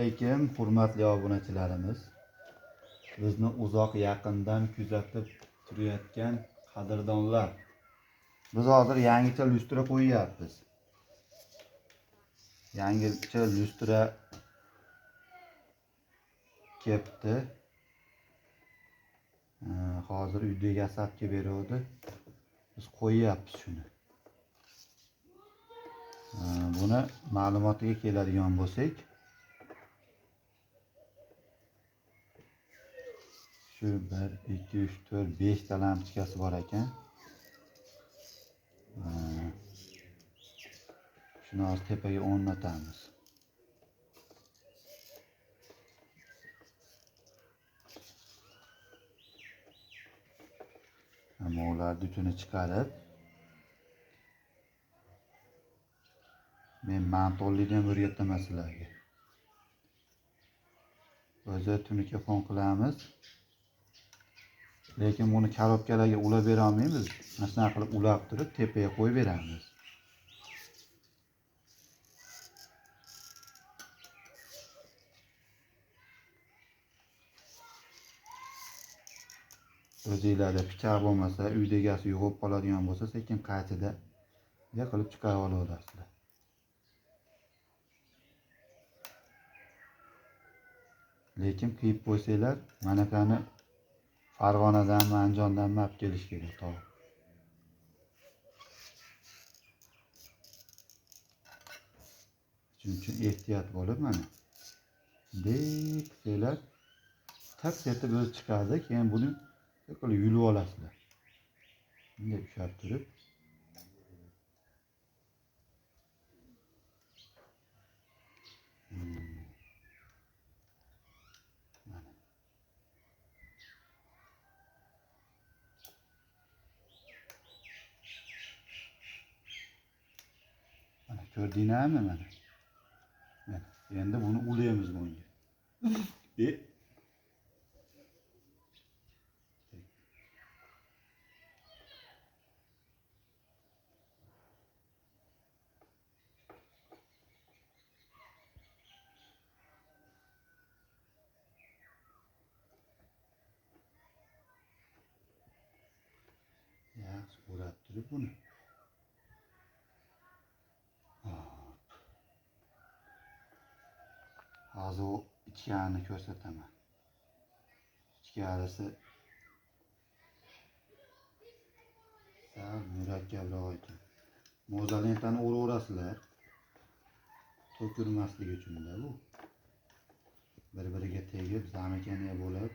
Lekin hurmatli obunachilarimiz, bizni uzoq yaqindan kuzatib turayotgan qadrdonlar, biz hozir yangicha lustra qo'yyapmiz. Yangicha lustra kelibdi. Hozir uyda yasabga beruvdi. Biz qo'yyapmiz shuni. Buni ma'lumotiga keladigan bo'lsak, shu 1 2 3 4 5 ta lampochkasi bor ekan. Shuni hozir tepaga o'rnatamiz. Ammo ular dutini chiqarib, men mantollikdan o'rgataman sizlarga. O'zi tuni telefon qilamiz. Lekin buni korobkalarga ulab bera olmaymiz. Mana shunaqa qilib ulab turib tepaga qo'yib beramiz. O'zingizlarda pichoq bo'lmasa, uyda egasi yo'qolib qoladigan bo'lsa, sekin qaytida qilib chiqarib olasizlar. Lekin qiyib qo'ysanglar, manaqani Farg'onadan, Andijondan olib kelish kerak to'g'ri. Shuning uchun ehtiyot bo'lib mana qilsanglar, tak etib o'zi chiqadi, keyin buni qilib yulib olasizlar. Bunday ushlab turib ko'rdinglarmi mana? Endi buni ulaymiz bunga. Yaxshi ulab turib buni. Hozir u ichkarini ko'rsataman. Ichkarisi sal murakkabroq ekan. Mozalentani o'raverasizlar. To'kilmasligi uchun-da bu. Bir-biriga tegib, zamikaniya bo'lib,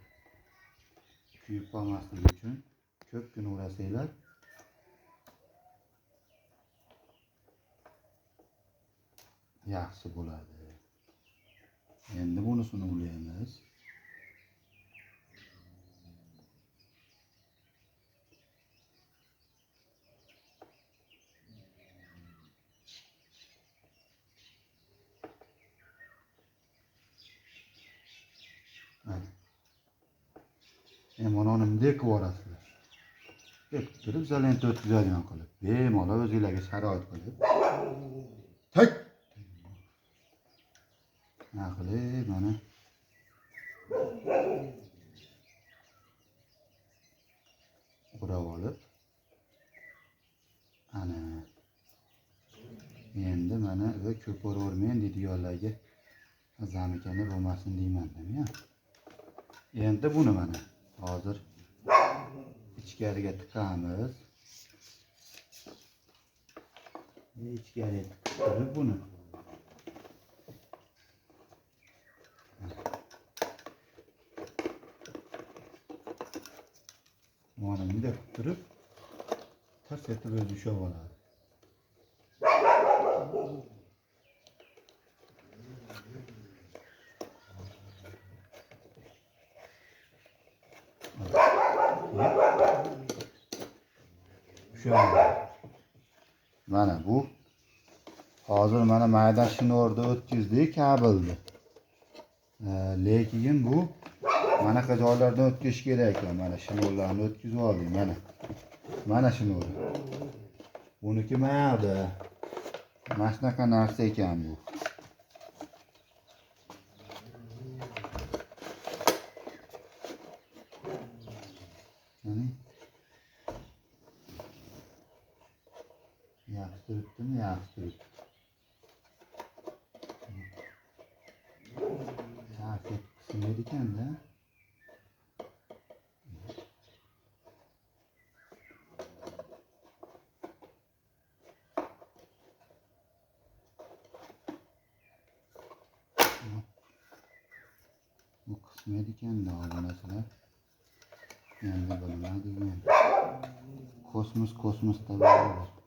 kuyib qolmasligi uchun ko'pgina o'rasanglar. Yaxshi bo'ladi. Endi bunisini ulaymiz. Mana uni bunday qilib yuborasizlar. Turib zalenta o'tkazadigan qilib, bemalol o'zingizlarga sharoit qilib. Tak! Qilib mana o'rab olib, ana endi mana va ko'p o'ravermang deydiganlarga zamikani bo'lmasin deyman-da. Endi buni mana hozir ichkariga tiqamiz. Ichkariga tiqib buni mana bunday qilib turib ters etib o'zi ushlab oladi. Mana bu hozir mana mayda shnorda o'tkazdik kabelni. Lekin bu manaqa joylardan o'tkazish kerak ekan. Mana shnorlarni o'tkazib oldik mana. Mana shnor. Buniki mayda. Mana shunaqa narsa ekan bu. Seni yaxshi turibdimi? Yaxshi turibdi. Safiyat qismir ekan-da. Bu qismir ekan-da obunachilar. Endi bilmadik men. Kosmosda bor.